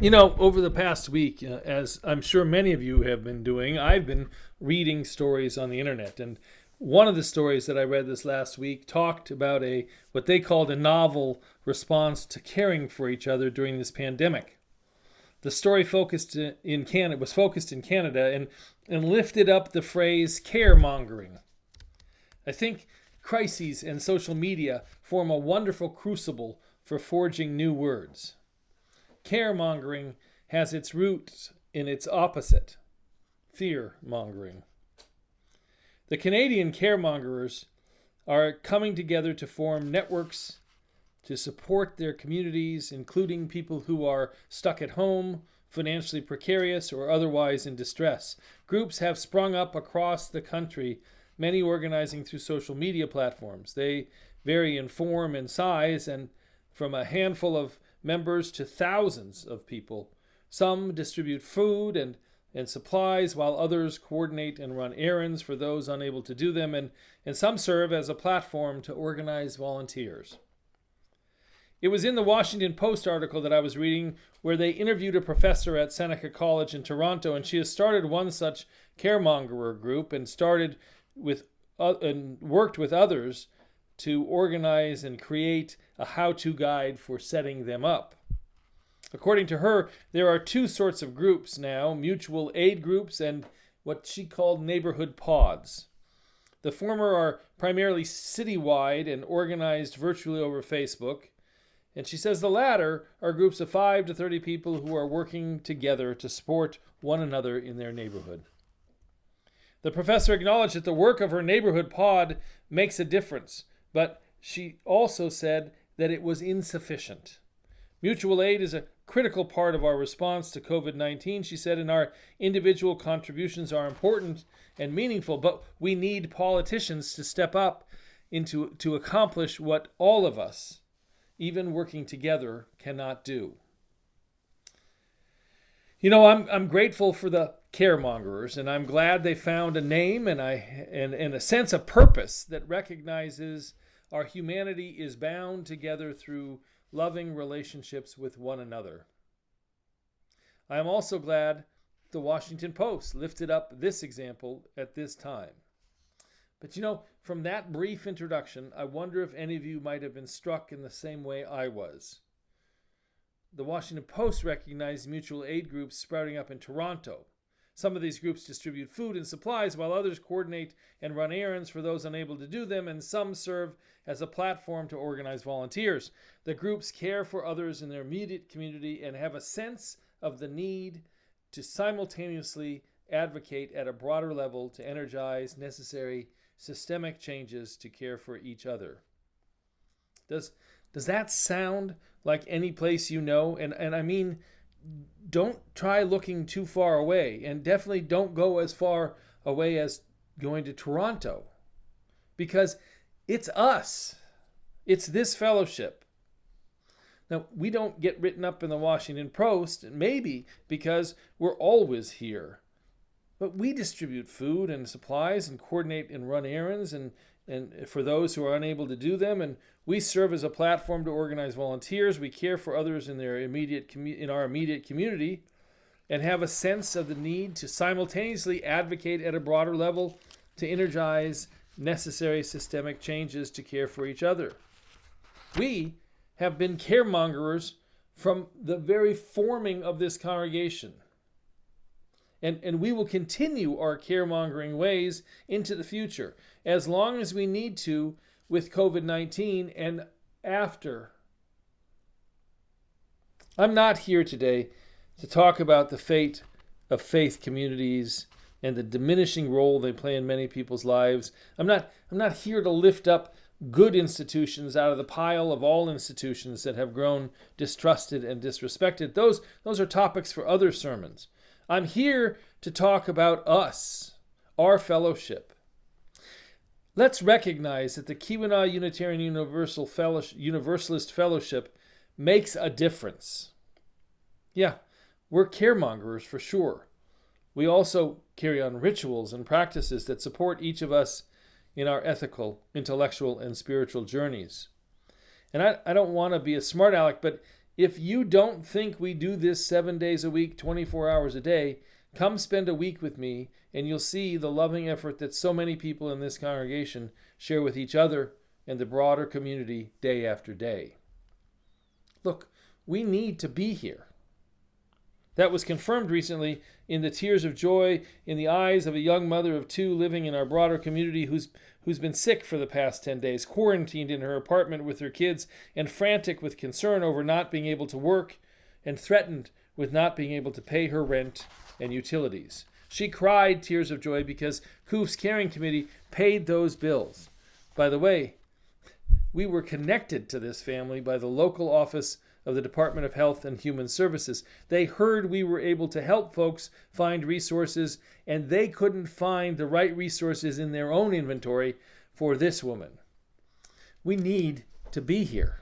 Over the past week, as I'm sure many of you have been doing, I've been reading stories on the internet. And one of the stories that I read this last week talked about what they called a novel response to caring for each other during this pandemic. The story was focused in Canada and lifted up the phrase caremongering. I think crises and social media form a wonderful crucible for forging new words. Caremongering has its roots in its opposite, fear-mongering. The Canadian caremongers are coming together to form networks to support their communities, including people who are stuck at home, financially precarious, or otherwise in distress. Groups have sprung up across the country, many organizing through social media platforms. They vary in form and size, and from a handful of members to thousands of people. Some distribute food and supplies, while others coordinate and run errands for those unable to do them, and some serve as a platform to organize volunteers. It was in the Washington Post article that I was reading where they interviewed a professor at Seneca College in Toronto, and she has started one such caremongerer group and worked with others to organize and create a how-to guide for setting them up. According to her, there are two sorts of groups now: mutual aid groups and what she called neighborhood pods. The former are primarily citywide and organized virtually over Facebook, and she says the latter are groups of 5 to 30 people who are working together to support one another in their neighborhood. The professor acknowledged that the work of her neighborhood pod makes a difference, but she also said that it was insufficient. Mutual aid is a critical part of our response to COVID-19, she said, and our individual contributions are important and meaningful, but we need politicians to step up to accomplish what all of us, even working together, cannot do. I'm grateful for the caremongerers, and I'm glad they found a name and a sense of purpose that recognizes our humanity is bound together through loving relationships with one another. I am also glad the Washington Post lifted up this example at this time. But from that brief introduction, I wonder if any of you might have been struck in the same way I was. The Washington Post recognized mutual aid groups sprouting up in Toronto. Some of these groups distribute food and supplies, while others coordinate and run errands for those unable to do them, and some serve as a platform to organize volunteers. The groups care for others in their immediate community and have a sense of the need to simultaneously advocate at a broader level to energize necessary systemic changes to care for each other. Does that sound like any place you know? And I mean, don't try looking too far away, and definitely don't go as far away as going to Toronto, because it's us. It's this fellowship. Now, we don't get written up in the Washington Post, maybe because we're always here. But we distribute food and supplies and coordinate and run errands and for those who are unable to do them. And we serve as a platform to organize volunteers. We care for others in our immediate community and have a sense of the need to simultaneously advocate at a broader level to energize necessary systemic changes to care for each other. We have been caremongerers from the very forming of this congregation. And we will continue our caremongering ways into the future, as long as we need to with COVID-19 and after. I'm not here today to talk about the fate of faith communities and the diminishing role they play in many people's lives. I'm not here to lift up good institutions out of the pile of all institutions that have grown distrusted and disrespected. Those are topics for other sermons. I'm here to talk about us, our fellowship. Let's recognize that the Keweenaw Unitarian Universalist Fellowship makes a difference. Yeah, we're caremongers for sure. We also carry on rituals and practices that support each of us in our ethical, intellectual, and spiritual journeys. And I don't want to be a smart aleck, but If you don't think we do this 7 days a week, 24 hours a day, come spend a week with me and you'll see the loving effort that so many people in this congregation share with each other and the broader community day after day. Look, we need to be here. That was confirmed recently in the tears of joy in the eyes of a young mother of 2 living in our broader community who's been sick for the past 10 days, quarantined in her apartment with her kids, and frantic with concern over not being able to work and threatened with not being able to pay her rent and utilities. She cried tears of joy because COOF's Caring Committee paid those bills. By the way, we were connected to this family by the local office of the Department of Health and Human Services. They heard we were able to help folks find resources, and they couldn't find the right resources in their own inventory for this woman. We need to be here.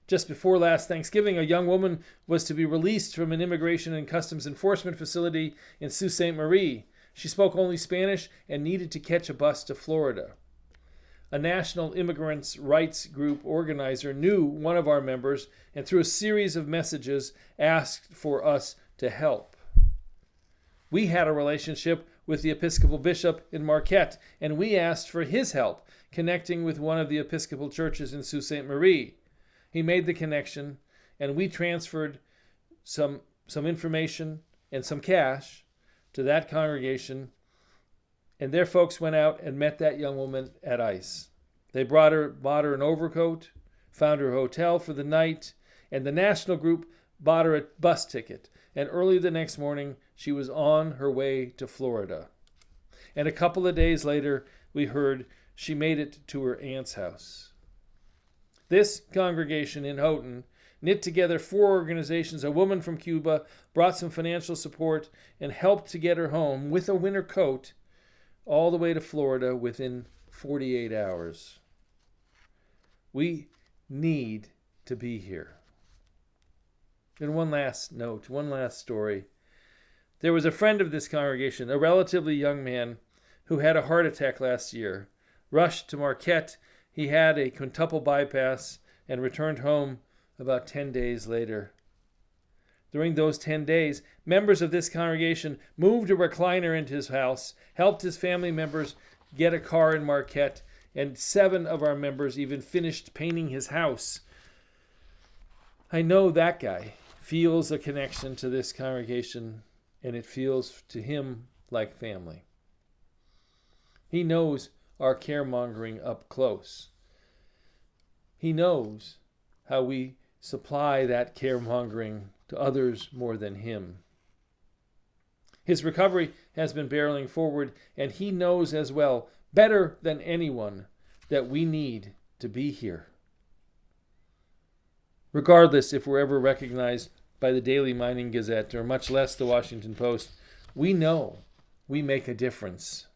Just before last Thanksgiving, a young woman was to be released from an Immigration and Customs Enforcement facility in Sault Ste. Marie. She spoke only Spanish and needed to catch a bus to Florida. A national immigrants' rights group organizer knew one of our members and through a series of messages asked for us to help. We had a relationship with the Episcopal bishop in Marquette, and we asked for his help connecting with one of the Episcopal churches in Sault Ste. Marie. He made the connection, and we transferred some information and some cash to that congregation, and their folks went out and met that young woman at ICE. They bought her an overcoat, found her a hotel for the night, and the national group bought her a bus ticket. And early the next morning, she was on her way to Florida. And a couple of days later, we heard she made it to her aunt's house. This congregation in Houghton knit together 4 organizations. A woman from Cuba brought some financial support and helped to get her home with a winter coat all the way to Florida within 48 hours. We need to be here. And one last note, one last story. There was a friend of this congregation, a relatively young man, who had a heart attack last year. Rushed to Marquette, he had a quintuple bypass and returned home about 10 days later. During those 10 days, members of this congregation moved a recliner into his house, helped his family members get a car in Marquette, and 7 of our members even finished painting his house. I know that guy feels a connection to this congregation, and it feels to him like family. He knows our caremongering up close. He knows how we supply that caremongering to others more than him. His recovery has been barreling forward, and he knows as well, better than anyone, that we need to be here. Regardless if we're ever recognized by the Daily Mining Gazette, or much less the Washington Post, we know we make a difference.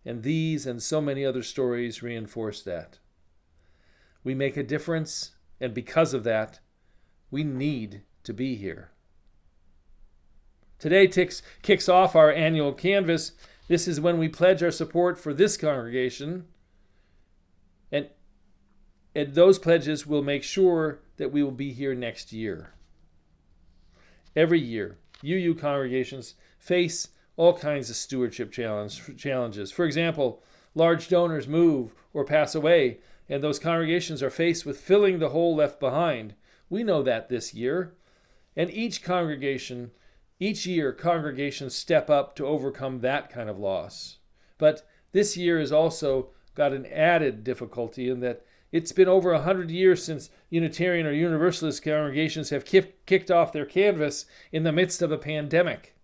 And these and so many other stories reinforce that. We make a difference, and because of that, we need to be here. Today kicks off our annual canvas. This is when we pledge our support for this congregation. And those pledges will make sure that we will be here next year. Every year, UU congregations face all kinds of stewardship challenges. For example, large donors move or pass away, and those congregations are faced with filling the hole left behind. We know that this year. And each year, congregations step up to overcome that kind of loss. But this year has also got an added difficulty in that it's been over 100 years since Unitarian or Universalist congregations have kicked off their canvas in the midst of a pandemic.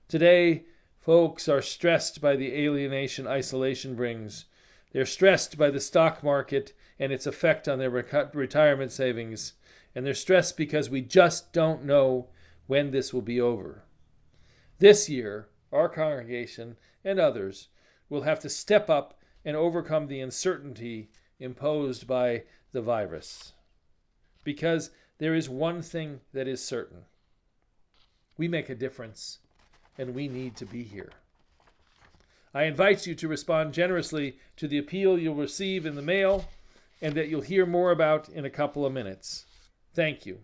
Today, folks are stressed by the alienation isolation brings. They're stressed by the stock market and its effect on their retirement savings. And they're stressed because we just don't know when this will be over. This year, our congregation and others will have to step up and overcome the uncertainty imposed by the virus. Because there is one thing that is certain. We make a difference, and we need to be here. I invite you to respond generously to the appeal you'll receive in the mail and that you'll hear more about in a couple of minutes. Thank you.